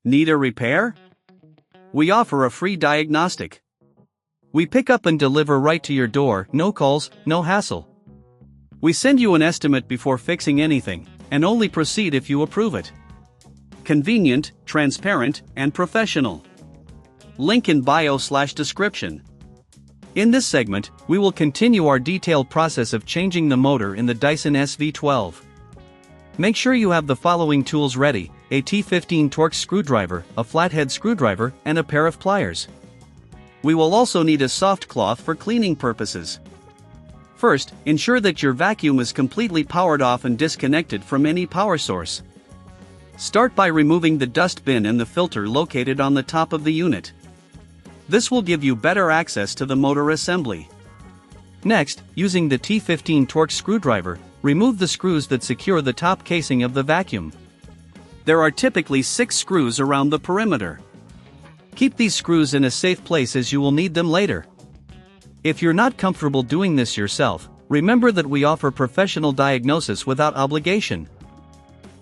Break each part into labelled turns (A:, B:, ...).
A: Need a repair? We offer a free diagnostic. We pick up and deliver right to your door, no calls, no hassle. We send you an estimate before fixing anything, and only proceed if you approve it. Convenient, transparent, and professional. Link in bio/description. In this segment, we will continue our detailed process of changing the motor in the Dyson SV12. Make sure you have the following tools ready: a T15 Torx screwdriver, a flathead screwdriver, and a pair of pliers. We will also need a soft cloth for cleaning purposes. First, ensure that your vacuum is completely powered off and disconnected from any power source. Start by removing the dust bin and the filter located on the top of the unit. This will give you better access to the motor assembly. Next, using the T15 Torx screwdriver, remove the screws that secure the top casing of the vacuum. There are typically 6 screws around the perimeter. Keep these screws in a safe place as you will need them later. If you're not comfortable doing this yourself, remember that we offer professional diagnosis without obligation.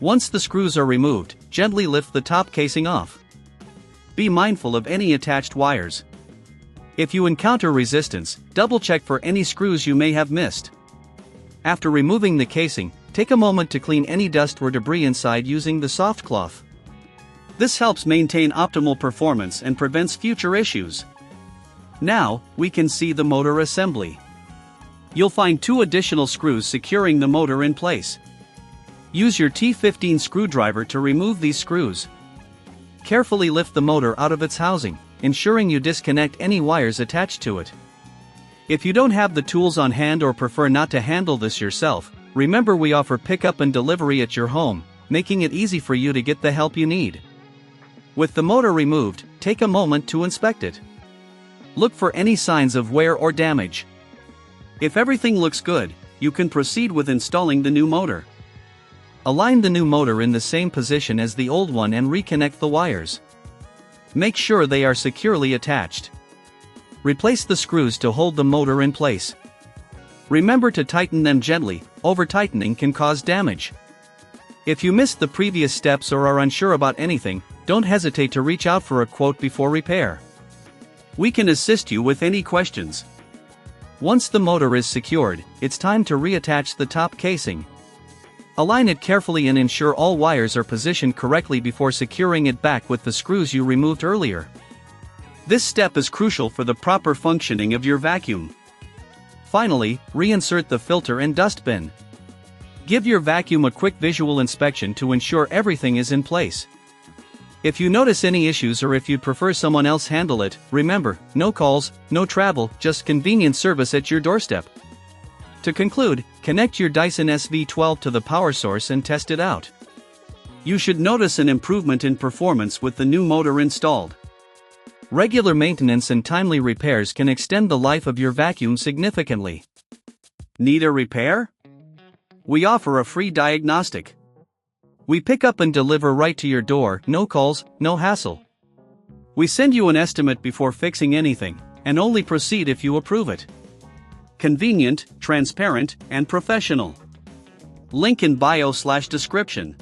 A: Once the screws are removed, gently lift the top casing off. Be mindful of any attached wires. If you encounter resistance, double-check for any screws you may have missed. After removing the casing, take a moment to clean any dust or debris inside using the soft cloth. This helps maintain optimal performance and prevents future issues. Now, we can see the motor assembly. You'll find 2 additional screws securing the motor in place. Use your T15 screwdriver to remove these screws. Carefully lift the motor out of its housing, ensuring you disconnect any wires attached to it. If you don't have the tools on hand or prefer not to handle this yourself, remember we offer pickup and delivery at your home, making it easy for you to get the help you need. With the motor removed, take a moment to inspect it. Look for any signs of wear or damage. If everything looks good, you can proceed with installing the new motor. Align the new motor in the same position as the old one and reconnect the wires. Make sure they are securely attached. Replace the screws to hold the motor in place. Remember to tighten them gently, over-tightening can cause damage. If you missed the previous steps or are unsure about anything, don't hesitate to reach out for a quote before repair. We can assist you with any questions. Once the motor is secured, it's time to reattach the top casing. Align it carefully and ensure all wires are positioned correctly before securing it back with the screws you removed earlier. This step is crucial for the proper functioning of your vacuum. Finally, reinsert the filter and dust bin. Give your vacuum a quick visual inspection to ensure everything is in place. If you notice any issues or if you'd prefer someone else handle it, remember, no calls, no travel, just convenient service at your doorstep. To conclude, connect your Dyson SV12 to the power source and test it out. You should notice an improvement in performance with the new motor installed. Regular maintenance and timely repairs can extend the life of your vacuum significantly. Need a repair? We offer a free diagnostic. We pick up and deliver right to your door, no calls, no hassle. We send you an estimate before fixing anything, and only proceed if you approve it. Convenient, transparent, and professional. Link in bio/description.